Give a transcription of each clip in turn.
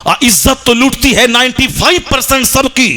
इज्जत तो लूटती है 95% सबकी।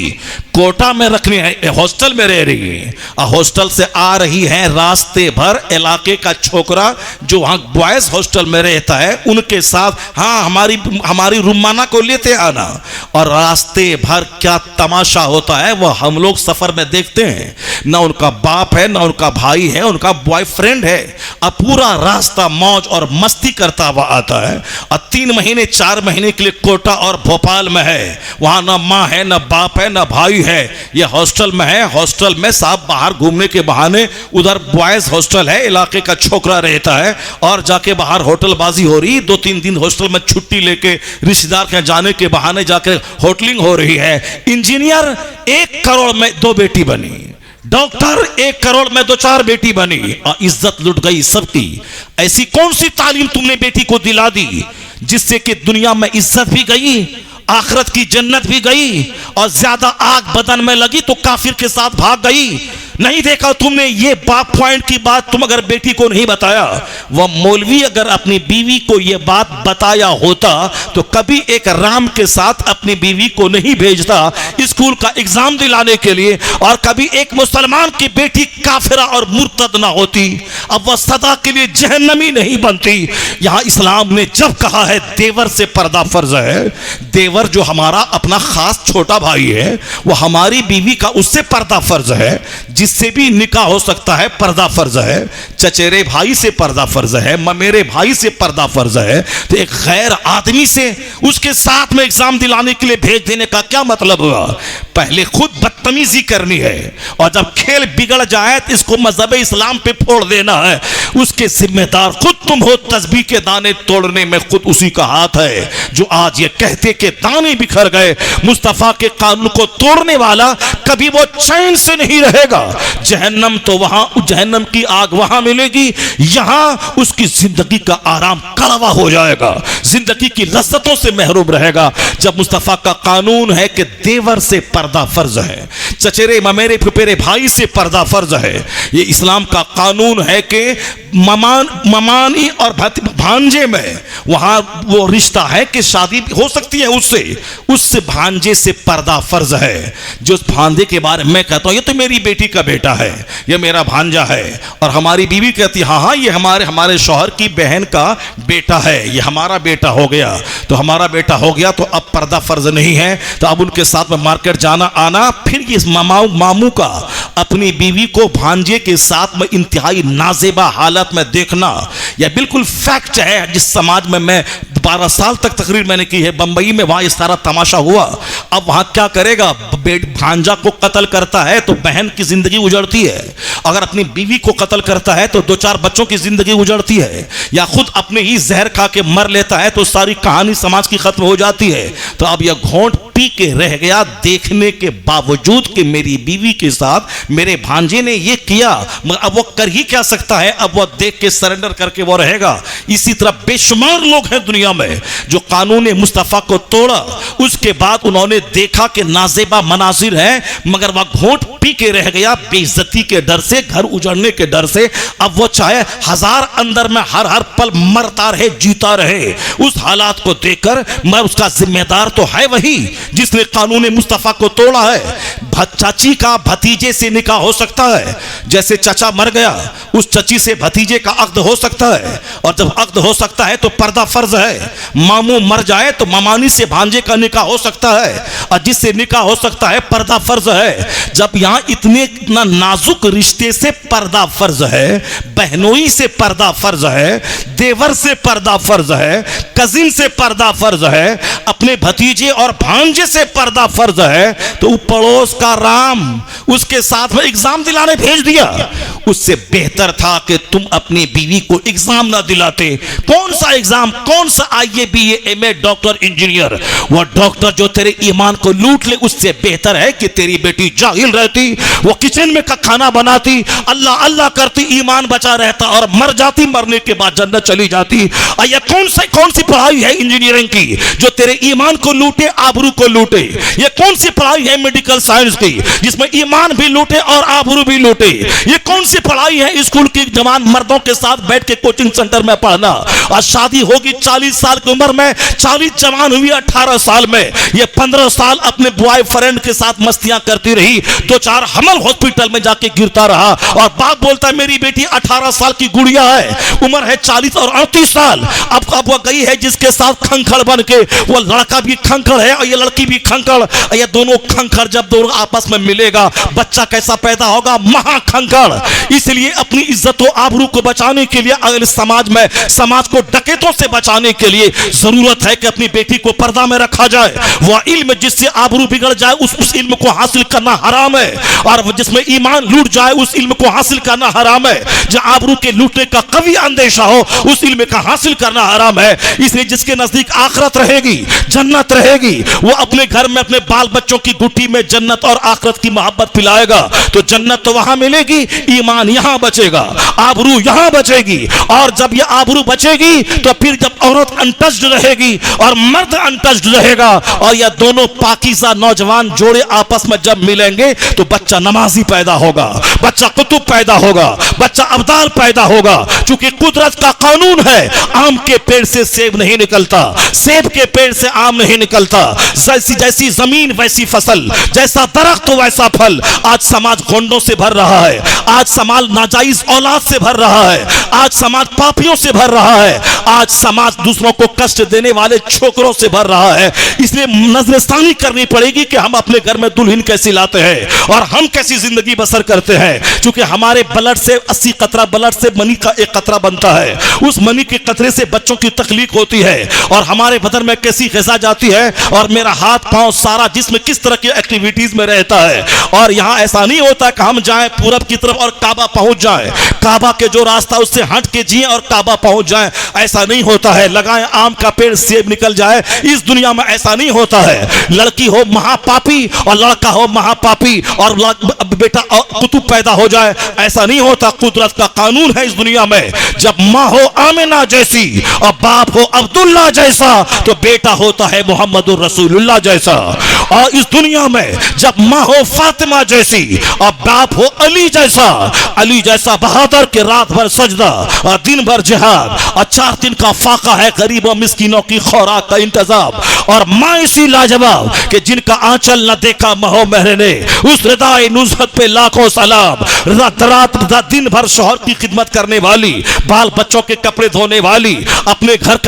कोटा में रखनी है, हॉस्टल में रह रही है, हॉस्टल से आ रही है, रास्ते भर इलाके का छोकरा जो वहाँ बॉयज हॉस्टल में रहता है उनके साथ, हाँ हमारी रुमाना को लेते आना, और रास्ते भर क्या तमाशा होता है वो हम लोग सफर में देखते हैं। ना उनका बाप है, ना उनका भाई है, उनका बॉयफ्रेंड है, अब पूरा रास्ता मौज और मस्ती करता हुआ आता है। और 3 महीने 4 महीने के लिए कोटा और भोपाल में है, वहां ना माँ है, ना बाप है, ना भाई है, ये हॉस्टल में है। हॉस्टल में साहब बाहर घूमने के बहाने, उधर बॉयज हॉस्टल है, इलाके का छोकरा रहता है, और जाके बाहर होटलबाजी हो रही, 2-3 दिन हॉस्टल में छुट्टी लेके रिश्तेदार के जाने के बहाने जाके होटलिंग हो रही है। इंजीनियर 1 करोड़ में 2 बेटी बनी, डॉक्टर 1 करोड़ में 2-4 बेटी बनी, और इज्जत लुट गई सबकी। ऐसी कौन सी तालीम तुमने बेटी को दिला दी जिससे कि दुनिया में इज्जत भी गई, आखिरत की जन्नत भी गई, और ज्यादा आग बदन में लगी तो काफिर के साथ भाग गई? नहीं देखा तुमने ये बाप पॉइंट की बात तुम अगर बेटी को नहीं बताया, वह मौलवी अगर अपनी बीवी को यह बात बताया होता तो कभी एक राम के साथ अपनी बीवी को नहीं भेजता स्कूल का एग्जाम दिलाने के लिए, और कभी एक मुसलमान की बेटी काफिरा और मुर्तद ना होती, अब वह सदा के लिए जहन्नमी नहीं बनती। यहां इस्लाम ने जब कहा है देवर से पर्दा फर्ज है, देवर जो हमारा अपना खास छोटा भाई है, वह हमारी बीवी का उससे पर्दा फर्ज है, जिससे भी निकाह हो सकता है, पर्दा फर्ज है। चचेरे भाई से पर्दा फर्ज है, ममेरे भाई से पर्दा फर्ज है, तो एक गैर आदमी से उसके साथ में एग्जाम दिलाने के लिए भेज देने का क्या मतलब हुआ? पहले खुद बदतमीजी करनी है, और जब खेल बिगड़ जाए तो इसको मजहब इस्लाम पे फोड़ देना है। उसके जिम्मेदार खुद तुम हो। तस्बीह के दाने तोड़ने में खुद उसी का हाथ है जो आज ये कहते कि दाने बिखर गए। मुस्तफा के कानून को तोड़ने वाला कभी वो चैन से नहीं रहेगा। जहन्नम तो वहां, जहन्नम की आग वहां मिलेगी, यहां उसकी जिंदगी का आराम कड़वा हो जाएगा, जिंदगी की लज्जतों से महरूम रहेगा। जब मुस्तफा का कानून है कि देवर से पर्दा फर्ज है, चचेरे ममेरे फुफेरे भाई से पर्दा फर्ज है, ये इस्लाम का कानून है कि ममानी और भांजे में वहां वो रिश्ता है कि शादी हो सकती है उससे भांजे से पर्दा फर्ज है। जो उस भांजे के बारे में कहता हूं ये तो मेरी बेटी का बेटा है, ये मेरा भांजा है, और हमारी बीवी कहती है हाँ ये हमारे शौहर की बहन का बेटा है, ये हमारा बेटा हो गया, तो हमारा बेटा हो गया तो अब पर्दा फर्ज नहीं है, तो अब उनके साथ में मार्केट जाना आना। फिर ये मामू का अपनी बीवी को भांजे के साथ में इंतहाई नाजेबा हालत में देखना, यह बिल्कुल फैक्ट है। जिस समाज में मैं 12 साल तक तकरीर मैंने की है बंबई में, वहां इस सारा तमाशा हुआ। अब वहां क्या करेगा, भांजा को कत्ल करता है तो बहन की जिंदगी उजड़ती है, अगर अपनी बीवी को कत्ल करता है तो 2-4 बच्चों की जिंदगी उजड़ती है, या खुद अपने ही जहर खा के मर लेता है तो सारी कहानी समाज की खत्म हो जाती है। तो अब यह घोंट पी के रह गया देखने के बावजूद कि मेरी बीवी के साथ मेरे भांजे ने ये किया, मगर अब वो कर ही क्या सकता है, अब वो देख के सरेंडर करके वो रहेगा। इसी तरह बेशुमार लोग हैं दुनिया में जो कानून मुस्तफा को तोड़ा, उसके बाद उन्होंने देखा कि नाजेबा मनाजिर है, मगर वह घोंट पी के रह गया बेइज्जती के डर से, घर उजड़ने के डर से। अब वो चाहे 1000 अंदर में हर पल मरता रहे, जीता रहे, उस हालात को देखकर मैं उसका जिम्मेदार तो है वही जिसने कानून मुस्तफा को तोड़ा है। चाची का भतीजे से निकाह हो सकता है, जैसे चाचा मर गया उस चाची से भतीजे का अक्द हो सकता है, और जब अक्द हो सकता है तो पर्दा फर्ज है। मामू मर जाए तो मामानी से भांजे का निकाह हो सकता है, और जिससे निकाह हो सकता है पर्दा फर्ज है। जब यहाँ इतना नाजुक रिश्ते से पर्दा फर्ज है, बहनोई से पर्दा फर्ज है, देवर से पर्दा फर्ज है, कजिन से पर्दा फर्ज है, अपने भतीजे और भांजे से पर्दा फर्ज है, तो पड़ोस का राम उसके साथ में एग्जाम दिलाने भेज दिया। उससे बेहतर था कि तुम अपनी बीवी को एग्जाम ना दिलाते। कौन सा एग्जाम, कौन सा IAS BA MA doctor engineer, वह डॉक्टर जो तेरे ईमान को लूट ले, उससे बेहतर है कि तेरी बेटी जाहिल रहती, वो किचन में का खाना बनाती, अल्लाह अल्लाह करती, ईमान बचा रहता और मर जाती, मरने के बाद जन्नत चली जाती। और यह कौन सी पढ़ाई है इंजीनियरिंग की जो तेरे ईमान को लूटे, आबरू को लूटे? ये कौन सी पढ़ाई है मेडिकल साइंस की जिसमें ईमान भी लूटे और आबरू भी लूटे? ये कौन सी पढ़ाई है स्कूल की जवान मर्दों के साथ बैठ के कोचिंग सेंटर में पढ़ना। और शादी होगी 40 साल की उम्र में, 40 जवान हुई 18 साल में, ये 15 साल अपने बॉयफ्रेंड के साथ मस्तियां करती रही, 2-4 हमल हॉस्पिटल में जाके गिरता रहा। और बाप बोलता है मेरी बेटी 18 साल की गुड़िया है, उम्र है 40 और 38 साल। अब वो गई है जिसके साथ खंखड़ बन के, वो लड़का भी खंखड़ है और ये लड़की भी खंखड़, ये दोनों खंखड़ जब दोनों आपस में मिलेगा बच्चा कैसा पैदा होगा, महाखंखड़। इसलिए अपनी इज्जत और आबरू को बचाने के लिए, अगर समाज में समाज को डकैतों से बचाने के लिए जरूरत है कि अपनी बेटी को पर्दा में रखा जाए। वह इल्म जिससे आबरू बिगड़ जाए उस इल्म को हासिल करना हराम है, और जिसमें ईमान लूट जाए उस इल्म को हासिल करना हराम है। जहां आबरू के लूटने का कभी अंदेशा हो उस इल्म का हासिल करना हराम है। इसलिए जिसके नजदीक आखिरत रहेगी, जन्नत रहेगी, वो अपने घर में अपने बाल बच्चों की गुट्टी में जन्नत और आखिरत की मोहब्बत पिलाएगा तो जन्नत तो वहां मिलेगी, ईमान यहां बचेगा, आबरू यहां बचेगी। और जब ये आबरू बचेगी तो फिर जब औरत अनटच्ड रहेगी और मर्द अनटच्ड रहेगा और यह दोनों पाकीज़ा नौजवान जोड़े आपस में जब मिलेंगे तो बच्चा नमाजी पैदा होगा, बच्चा कुतुब पैदा होगा, बच्चा अब्दाल पैदा होगा। क्योंकि कुदरत का कानून है, आम के पेड़ से सेब नहीं निकलता, सेब के पेड़ से आम नहीं निकलता। जैसी जैसी जमीन वैसी फसल, जैसा दरख्त तो वैसा फल। आज समाज गोंडों से भर रहा है, आज समाज नाजायज औलाद से भर रहा है, आज समाज पापियों से भर रहा है, आज समाज दूसरों को कष्ट देने वाले छोकरों से भर रहा है। इसलिए नजरसानी करनी पड़ेगी कि हम अपने घर में दुल्हन कैसी लाते हैं और हम कैसी जिंदगी बसर करते हैं। क्योंकि हमारे ब्लड से 80 कतरा ब्लड से मनी का एक कतरा बनता है, उस मनी के कतरे से बच्चों की तख्लीक होती है और हमारे बदन में कैसी ग़िज़ा जाती है और मेरा हाथ पांव सारा जिस्म किस तरह की एक्टिविटीज में रहता है। और यहाँ ऐसा नहीं होता कि हम जाएं पूरब की तरफ और काबा पहुंच जाएं, काबा के जो रास्ता उससे हट के जिए और काबा पहुंच जाएं, ऐसा नहीं होता है। लगाएं आम का पेड़ सेब निकल जाए, इस दुनिया में ऐसा नहीं होता है। लड़की हो महापापी और लड़का हो महापापी और बेटा कुतुब पैदा हो जाए, ऐसा नहीं होता। कुदरत का कानून है इस दुनिया में, जब माँ हो आमिना जैसी और बाप हो अब्दुल्ला जैसा तो बेटा होता है मोहम्मदुर रसूलुल्लाह जैसा। और इस दुनिया में जब माँ हो फातिमा जैसी और बाप हो अली जैसा, अली जैसा बहादुर के रात भर सजदा और दिन भर जिहाद और 4 दिन का फाका है गरीबों मिस्किनों की खुराक का इंतजाम। और माँ इसी लाजवाब कि जिनका आंचल न देखा महो महर ने, उस रिदाए नुज़हत पे लाखों सलाम। रात दिन भर शौहर की खिदमत करने वाली, बाल बच्चों के कपड़े धोने वाली, अपने घर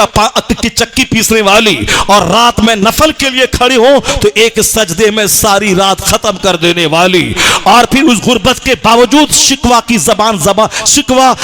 की चक्की पीसने वाली और रात में नफल के लिए खड़ी हो तो एक सजदे में सारी रात खत्म कर देने वाली। और फिर उस गुर्बत के बावजूद शिकवा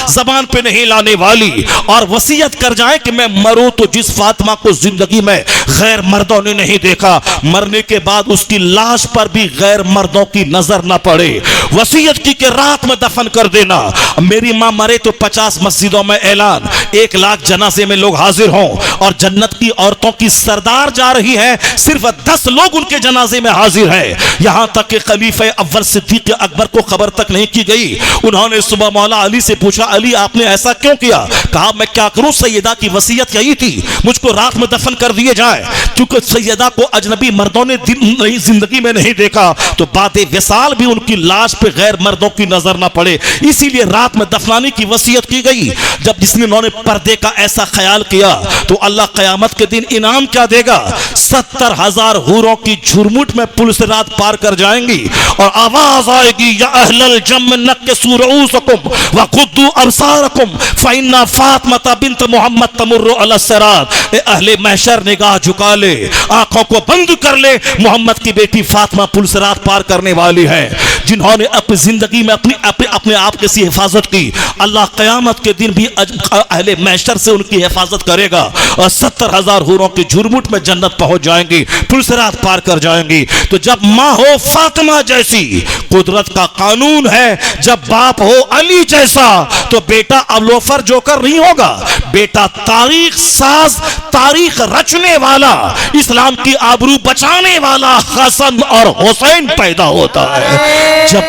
जबान पे नहीं लाने वाली और वसीयत कर जाए कि मैं मरूं तो जिस फातिमा को जिंदगी में गैर मर्दों ने नहीं देखा, मरने के बाद उसकी लाश पर भी गैर मर्दों की नजर ना पड़े, वसीयत की कि रात में दफन कर देना। मेरी मां मरे तो 50 मस्जिदों में ऐलान, 1 लाख जनाजे में लोग हाजिर हों और जन्नत की औरतों की सरदार जा रही है, सिर्फ 10 लोग उनके जनाजे में हाजिर हैं। यहां तक कि खलीफा अव्वल सिद्दीक अकबर को खबर तक नहीं की गई। उन्होंने सुबह मौला अली से पूछा, अली आपने ऐसा क्यों किया? कहा मैं क्या करूं, सैयदा की वसीयत यही थी मुझको रात में दफन कर दिए जाए, क्योंकि सैयदा को अजनबी मर्दों ने जिंदगी में नहीं देखा तो बातें विसाल भी उनकी लाश पे गैर मर्दों की नजर ना पड़े, इसीलिए रात में दफनाने की वसीयत की गई। जब जिसने उन्होंने पर्दे का ऐसा ख्याल किया तो अल्लाह क़यामत के दिन इनाम क्या देगा? 70,000 हूरों की झुरमुट में पुलिस रात पार कर जाएंगी और आवाज आएगी, या अहलल जम्मत के सुरूसकुम व खुद्दू अबसारकुम फइन्ना फातिमा बिन्त मोहम्मद तमुर्रु अला सिरात। ए अहले महशर निगाह झुका ले, आंखों को बंद कर ले, मोहम्मद की बेटी फातिमा पुलिस रात पार करने वाली है। जिन्होंने अपनी जिंदगी में अपने आप की हिफाजत की, अल्लाह क़यामत के दिन भी अहले महशर से उनकी हिफाजत करेगा और 70,000 हूरों की झुरमुट में जन्नत पहुंच जाएंगी, पुलिस रात पार कर जाएंगी। तो जब माँ हो फातिमा जैसी, कुदरत का कानून है, जब बाप हो अली जैसा तो बेटा अलोफर जोकर नहीं होगा, बेटा तारीख साज, तारीख रचने वाला, इस्लाम की आबरू बचाने वाला हसन और हुसैन पैदा होता है। जब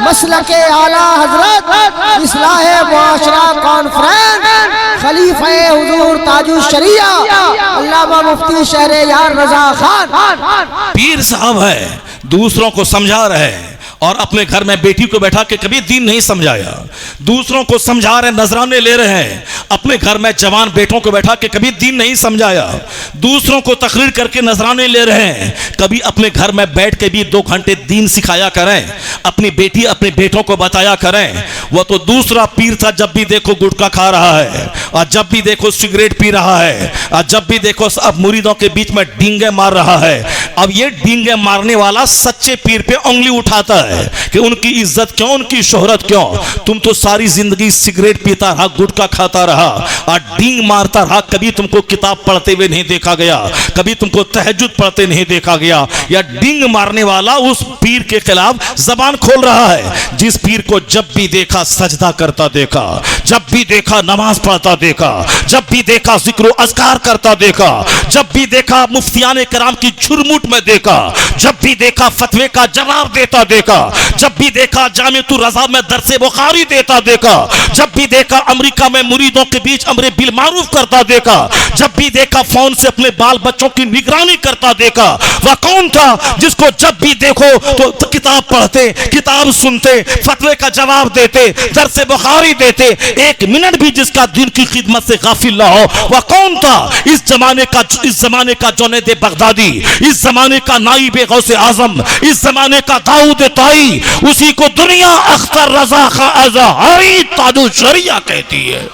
मसलके आला हजरत इस्लाह मुआशरा कॉन्फ्रेंस खलीफा हुजूर ताजुश शरिया अल्लामा मुफ्ती शहर यार रजा खान पीर साहब है, दूसरों को समझा रहे हैं और अपने घर में बेटी को बैठा के कभी दीन नहीं समझाया, दूसरों को समझा रहे, नजराने ले रहे हैं। अपने घर में जवान बेटों को बैठा के कभी दीन नहीं समझाया, दूसरों को तकरीर करके नजराने ले रहे हैं। कभी अपने घर में बैठ के भी 2 घंटे दीन सिखाया करें, अपनी बेटी अपने बेटों को बताया करें। वो तो दूसरा पीर था, जब भी देखो गुटखा खा रहा है और जब भी देखो सिगरेट पी रहा है और जब भी देखो अब मुरीदों के बीच में डींगे मार रहा है। अब ये डींगे मारने वाला सच्चे पीर पे उंगली उठाता है कि उनकी इज्जत क्यों, उनकी शोहरत क्यों। तुम तो सारी जिंदगी सिगरेट पीता रहा, गुटखा खाता रहा और डींग मारता रहा, कभी तुमको किताब पढ़ते हुए नहीं देखा गया, कभी तुमको तहज्जुद पढ़ते नहीं देखा गया। या डींग मारने वाला उस पीर के खिलाफ जबान खोल रहा है जिस पीर को जब भी देखा सजदा करता देखा, जब भी देखा नमाज पढ़ता देखा, जब भी देखा जिक्र अज़कार करता देखा, जब भी देखा मुफ्तियाने कराम की झुरमुट में देखा, जब भी देखा फतवे का जवाब देता देखा, जब भी देखा जामिअतुर रज़ा में दरसे बुखारी देता देखा, जब भी देखा अमेरिका में मुरीदों के बीच अमरे बिल मारूफ करता देखा, जब भी देखा फोन से अपने बाल बच्चों की निगरानी करता देखा। वह कौन था जिसको जब भी देखो तो किताब पढ़ते, किताब सुनते, फतवे का जवाब देते, दरसे बुखारी देते, 1 मिनट भी जिसका दिन की खिदमत से गाफिल ना हो। वह कौन था? इस जमाने का जुनैद बगदादी, इस जमाने का नाइब गौसे आजम, इस जमाने का दाऊद ताई, उसी को दुनिया अख्तर रजा का अज़हरी ताजु शरिया कहती है।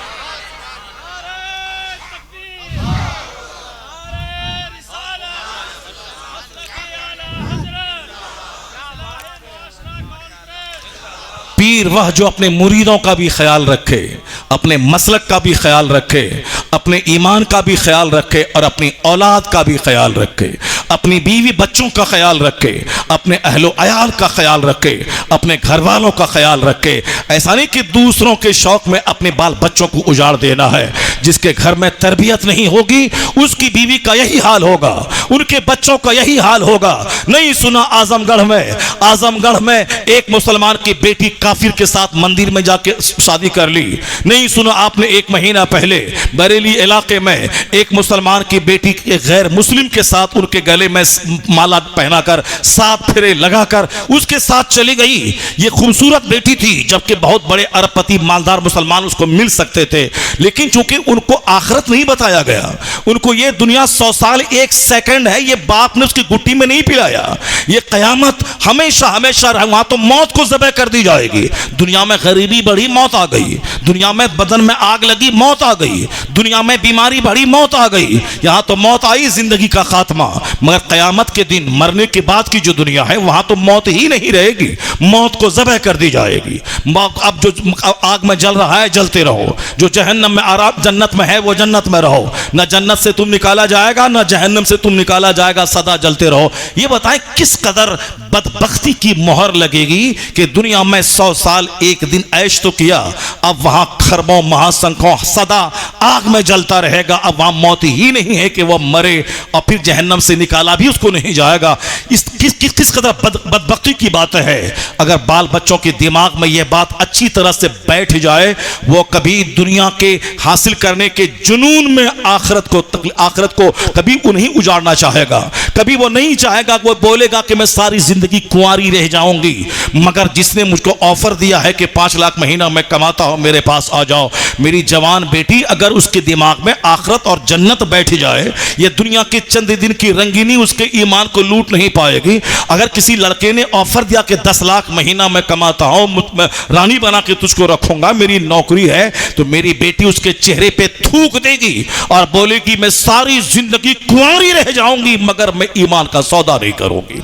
पीर वह जो अपने मुरीदों का भी ख्याल रखे, अपने मसलक का भी ख्याल रखे, अपने ईमान का भी ख्याल रखे और अपनी औलाद का भी ख्याल रखे, अपनी बीवी बच्चों का ख्याल रखे, अपने अहलो अयाल का ख्याल रखे, अपने घर वालों का ख्याल रखे। ऐसा नहीं कि दूसरों के शौक में अपने बाल बच्चों को उजाड़ देना है। जिसके घर में तरबियत नहीं होगी उसकी बीवी का यही हाल होगा, उनके बच्चों का यही हाल होगा। नहीं सुना आजमगढ़ में एक मुसलमान की बेटी काफिर के साथ मंदिर में जाके शादी कर ली। नहीं सुना आपने 1 महीना पहले बरेली इलाके में एक मुसलमान की बेटी गैर मुस्लिम के साथ उनके गले में माला पहनाकर 7 फेरे लगाकर उसके साथ चली गई। ये खूबसूरत बेटी थी, जबकि बहुत बड़े अरबपति मालदार मुसलमान उसको मिल सकते थे, लेकिन चूंकि उनको आखिरत नहीं बताया गया, उनको ये दुनिया 100 साल 1 सेकंड है, ये बाप ने उसकी गुट्टी में नहीं पिलाया। ये कयामत हमेशा हमेशा वहां तो मौत को ज़बह कर दी जाएगी। दुनिया में गरीबी बढ़ी, मौत आ गई। दुनिया में बदन में आग लगी, मौत आ गई। दुनिया में बीमारी बढ़ी, मौत आ गई। यहां तो मौत आई, जिंदगी का खात्मा। मगर कयामत के दिन मरने के बाद की जो दुनिया है वहां तो मौत ही नहीं रहेगी, मौत को ज़बह कर दी जाएगी। अब जो आग में जल रहा है जलते रहो, जो जहन्नम में आराम जन्नत में है वो जन्नत में रहो। न जन्नत से तुम निकाला जाएगा न जहन्नम से तुम निकाला जाएगा, सदा जलते रहो। ये बताएं किस कदर बदबख्ती की मोहर लगेगी कि दुनिया में 100 साल 1 दिन ऐश तो किया, अब वहां खरबों महासंख्यों सदा आग में जलता रहेगा। अब वहां मौत ही नहीं है कि वह मरे और फिर जहन्नम से निकाला भी उसको नहीं जाएगा। किस कदर बदबख्ती की बात है। अगर बाल बच्चों के दिमाग में यह बात अच्छी तरह से बैठ जाए, वो कभी दुनिया के हासिल करने के जुनून में आखिरत को कभी उन्हीं उजाड़ना चाहेगा। कभी वो नहीं चाहेगा, वो बोलेगा कि मैं सारी जिंदगी कुंवारी रह जाऊंगी। मगर जिसने मुझको ऑफर दिया है कि 5 लाख महीना मैं कमाता हूं, मेरे पास आ जाओ, मेरी जवान बेटी, अगर उसके दिमाग में आखिरत और जन्नत बैठ जाए, ये दुनिया के चंद दिन की रंगीनी उसके ईमान को लूट नहीं पाएगी। अगर किसी लड़के ने ऑफर दिया कि 10 लाख महीना मैं कमाता हूं, रानी बना के तुझको रखूंगा, मेरी नौकरी है, तो मेरी बेटी उसके चेहरे पे थूक देगी और बोलेगी मैं सारी जिंदगी कुंवारी रह जाऊंगी मगर मैं ईमान का सौदा नहीं करूंगी।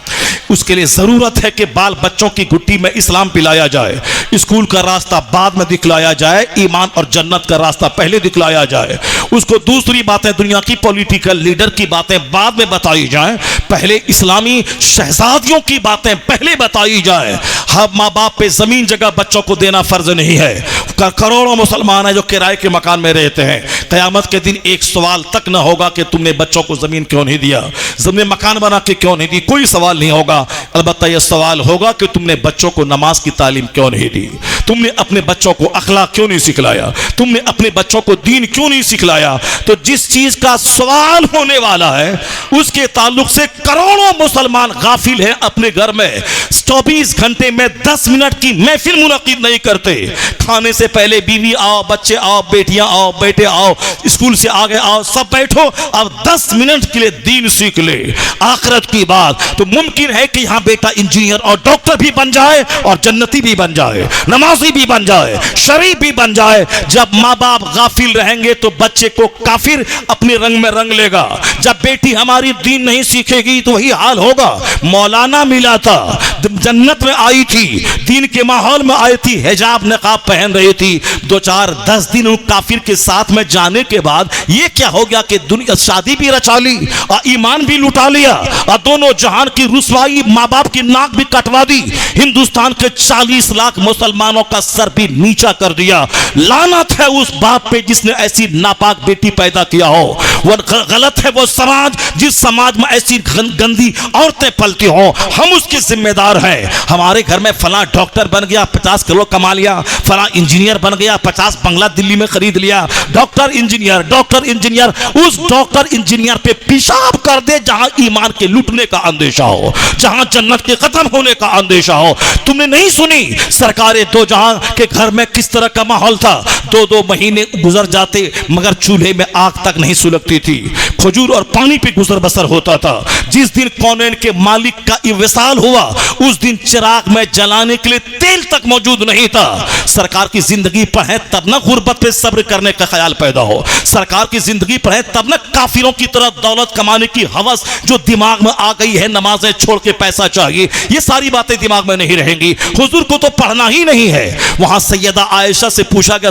उसके लिए जरूरत है कि बाल बच्चों की गुट्टी में इस्लाम पिलाया जाए, स्कूल का रास्ता बाद में दिखलाया जाए, ईमान और जन्नत का रास्ता पहले दिखलाया जाए। उसको दूसरी बातें, दुनिया की पॉलिटिकल लीडर की बातें बाद में बताई जाए, पहले इस्लामी शहजादियों की बातें पहले बताई जाए। हर माँ बाप पे जमीन जगह बच्चों को देना फर्ज नहीं है। करोड़ों मुसलमान हैं जो किराए के मकान में रहते हैं। क़यामत के दिन एक सवाल तक ना होगा कि तुमने बच्चों को जमीन क्यों नहीं दिया, तुमने मकान बना के क्यों नहीं दी, कोई सवाल नहीं होगा। अलबत्ता यह सवाल होगा कि तुमने बच्चों को नमाज की तालीम क्यों नहीं दी, तुमने अपने बच्चों को अखलाक क्यों नहीं सिखलाया, तुमने अपने बच्चों को दीन क्यों नहीं सिखलाया। तो जिस चीज का सवाल होने वाला है उसके ताल्लुक से करोड़ों मुसलमान गाफिल हैं अपने घर में। 24 घंटे में 10 मिनट की महफिल मुनक्किद नहीं करते। खाने से पहले बीवी आओ, बच्चे आओ, बेटियां आओ, बेटे आओ, स्कूल से आगे आओ, सब बैठो, अब 10 मिनट के लिए दीन सीख ले, आखिरत की बात। तो मुमकिन है कि यहाँ बेटा इंजीनियर और डॉक्टर भी बन जाए और जन्नती भी बन जाए, नमाजी भी बन जाए, शरीफ भी बन जाए। जब माँ बाप गाफिल रहेंगे तो बच्चे को काफिर अपने रंग में रंग लेगा। जब बेटी हमारी दीन नहीं सीखेगी तो वही हाल होगा। मौलाना मिला था, जन्नत में आई थी, दीन के माहौल में आई थी, हिजाब नकाब पहन रही थी। 2-4-10 दिन उन काफिर के साथ में जाने के बाद ये क्या हो गया कि दुनिया शादी भी रचा ली और ईमान भी लुटा लिया और दोनों जहान की रुसवाई, माँ बाप की नाक भी कटवा दी, हिंदुस्तान के 40 लाख मुसलमानों का सर भी नीचा कर दिया। लानत है उस बाप पे जिसने ऐसी नापाक बेटी पैदा किया हो। वो गलत है वो समाज जिस समाज में ऐसी गंदी औरतें पलती हो। हम उसके जिम्मेदार हैं। हमारे घर में फला डॉक्टर बन गया, 50 किलो कमा लिया, फला इंजीनियर बन गया, 50 बंगला दिल्ली में खरीद लिया। डॉक्टर इंजीनियर, डॉक्टर इंजीनियर, उस डॉक्टर इंजीनियर पे पेशाब कर दे जहां ईमान के लूटने का अंदेशा हो, जहां जन्नत के खत्म होने का अंदेशा हो। तुमने नहीं सुनी सरकारें दो जहां के घर में किस तरह का माहौल था? 2-2 महीने गुजर जाते मगर चूल्हे में आग तक नहीं सुलगती थी, खजूर और पानी पे गुजर बसर होता था। जिस दिन कौनैन के मालिक का विसाल हुआ उस दिन चिराग में जलाने के लिए तेल तक मौजूद नहीं था। सरकार की जिंदगी पर है तब ना गुर्बत पे सब्र करने का ख्याल पैदा हो। सरकार की जिंदगी पर है तब ना काफिरों की तरह दौलत कमाने की हवस जो दिमाग में आ गई है, नमाजें छोड़ के पैसा चाहिए, ये सारी बातें दिमाग में नहीं रहेंगी। हुजूर को तो पढ़ना ही नहीं है। वहां सैयदा आयशा से पूछा गया,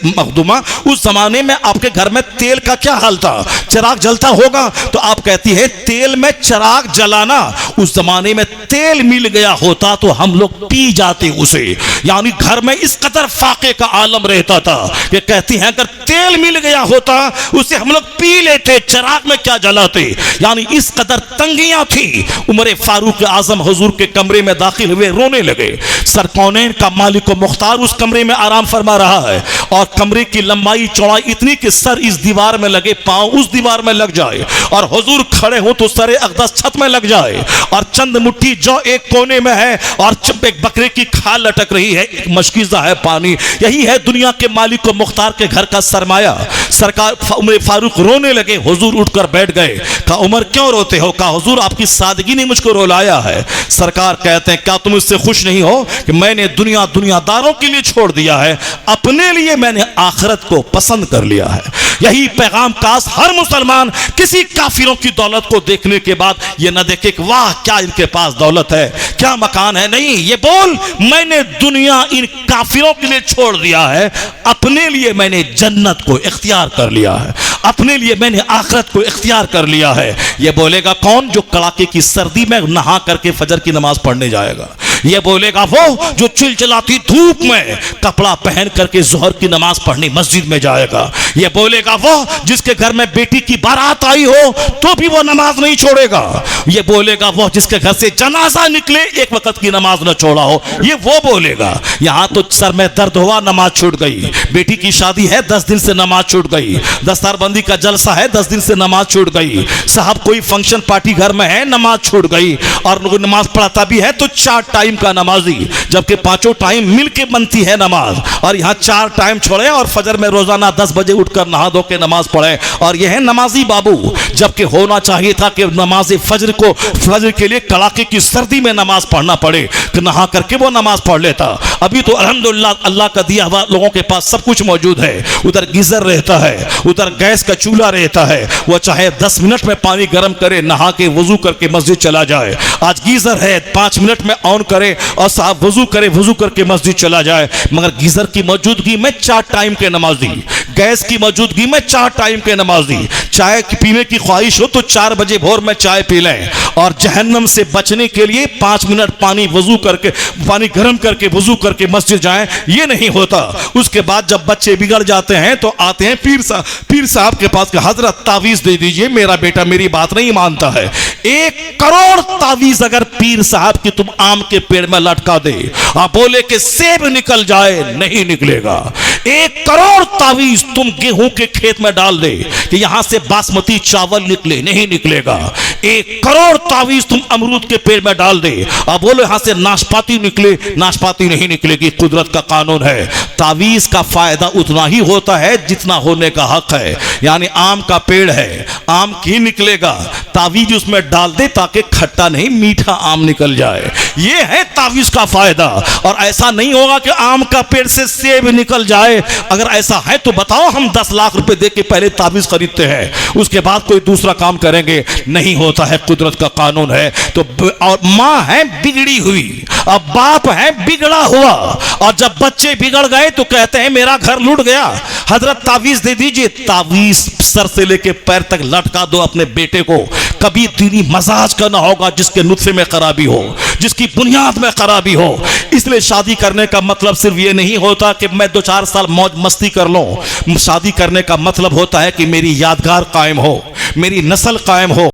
मखदूमा उस जमाने में आपके घर में तेल का क्या हाल था? चिराग जलता होगा? तो आप कहती है तेल में चिराग जलाना, उस जमाने में तेल मिल गया होता तो हम लोग पी जाते उसे। यानी घर में इस कदर फाके का आलम रहता था। ये कहती हैं अगर तेल मिल गया होता उसे हम लोग पी लेते, चिराग में क्या जलाते। यानी इस कदर तंगियां थी। उमर फारूक आजम हुजूर के कमरे में दाखिल हुए, रोने लगे। सर कौनैन का मालिक मुख्तार उस कमरे में आराम फरमा रहा है और कमरे की लंबाई चौड़ाई इतनी कि सर इस दीवार में लगे, पांव उस दीवार में लग जाए और हुजूर खड़े हो तो सर अक़दस छत में लग जाए और चंद मुट्ठी जो एक कोने में है और एक बकरे की खाल लटक रही है, एक मशकीज़ा है पानी। यही है दुनिया के मालिक को मुख्तार के घर का सरमाया। सरकार उमर फारूक रोने लगे। हुजूर उठकर बैठ गए। कहा उमर क्यों रोते हो? कहा हुजूर आपकी सादगी ने मुझको रुलाया है। सरकार कहते हैं क्या तुम इससे खुश नहीं हो कि मैंने दुनिया दुनियादारों के लिए छोड़ दिया है, अपने लिए मैंने आखिरत को पसंद कर लिया है। यही पैगाम काश हर मुसलमान किसी काफिरों की दौलत को देखने के बाद ये न देखे कि वाह क्या इनके पास दौलत है, क्या मकान है। नहीं, ये बोल मैंने दुनिया इन काफिरों के लिए छोड़ दिया है, अपने लिए मैंने जन्नत को इख्तियार कर लिया है, अपने लिए मैंने आखिरत को इख्तियार कर लिया है। ये बोलेगा कौन? जो कड़ाके की सर्दी में नहा करके फजर की नमाज पढ़ने जाएगा। ये बोलेगा वो जो चिलचिलाती धूप में कपड़ा पहन करके जोहर की नमाज पढ़ने मस्जिद में जाएगा। ये बोलेगा वो जिसके घर में बेटी की बारात आई हो तो भी वो नमाज नहीं छोड़ेगा। ये बोलेगा वो जिसके घर से जनाजा निकले एक वक्त की नमाज न छोड़ा हो, ये वो बोलेगा। यहाँ तो सर में दर्द हुआ, नमाज छूट गई। बेटी की शादी है, 10 दिन से नमाज छूट गई। दस्तारबंदी का जलसा है, 10 दिन से नमाज छूट गई। साहब कोई फंक्शन पार्टी घर में है, नमाज छूट गई। और नमाज पढ़ाता भी है तो 4 टाइम का नमाजी, जबकि 5 टाइम मिलके बनती है नमाज। और यहाँ 4 टाइम छोड़े और फजर में रोजाना 10 बजे उठकर नहा धो के नमाज पढ़े और यह है नमाजी बाबू। जबकि होना चाहिए था कि नमाज फजर के लिए कड़ाके की सर्दी में नमाज पढ़ना पड़े कि नहा करके वो नमाज पढ़ लेता। अभी तो अल्हम्दुलिल्लाह अल्लाह का दिया हुआ लोगों के पास सब कुछ मौजूद है। उधर गीजर रहता है, उधर गैस का चूल्हा रहता है, वो चाहे 10 मिनट में पानी गर्म करे, नहा के वजू करके मस्जिद चला जाए। आज गीजर है, 5 मिनट में ऑन करे और साहब वजू करे, वजू करके मस्जिद चला जाए। मगर गीजर की मौजूदगी में 4 टाइम के नमाजी, गैस की मौजूदगी में 4 टाइम के नमाजी। चाय पीने की ख्वाहिश हो तो 4 बजे भोर में चाय पी लें और जहन्नम से बचने के लिए 5 मिनट पानी गर्म करके वजू करके मस्जिद जाएं, ये नहीं होता। उसके बाद जब बच्चे बिगड़ जाते हैं तो आते हैं पीर साहब के पास कि हजरत तावीज दे दीजिए, मेरा बेटा मेरी बात नहीं मानता है। 1 करोड़ तावीज अगर पीर साहब कि तुम आम के पेड़ में लटका दे, आप बोले कि सेब निकल जाए, नहीं निकलेगा। 1 करोड़ तावीज तुम गेहूं के खेत में डाल दे कि यहां से बासमती चावल निकले, नहीं निकलेगा। 1 करोड़ तावीज तुम अमरूद के पेड़ में डाल दे, अब बोलो यहां से नाशपाती निकले, नाशपाती नहीं निकलेगी। कुदरत का कानून है। तावीज का फायदा उतना ही होता है जितना होने का हक है। यानी आम का पेड़ है, आम की निकलेगा, तावीज उसमें डाल दे ताकि खट्टा नहीं मीठा आम निकल जाए। यह है तावीज का फायदा। और ऐसा नहीं होगा कि आम का पेड़ से सेब निकल जाए। अगर ऐसा है तो बताओ, हम 10 लाख रुपए दे के पहले तावीज खरीदते हैं, उसके बाद कोई दूसरा काम करेंगे। नहीं होता है, कुदरत का कानून है। तो और मां है बिगड़ी हुई, अब बाप है बिगड़ा हुआ, और जब बच्चे बिगड़ गए तो कहते हैं मेरा घर लूट गया, हजरत तावीज दे दीजिए। तावीज सर से लेके पैर तक लटका दो अपने बेटे को। कभी दीनी मजाज का ना होगा जिसके नुत्फे में खराबी हो, जिसकी बुनियाद में खराबी हो। इसलिए शादी करने का मतलब सिर्फ ये नहीं होता कि मैं 2-4 साल मौज मस्ती कर लूं। शादी करने का मतलब होता है कि मेरी यादगार कायम हो, मेरी नस्ल कायम हो।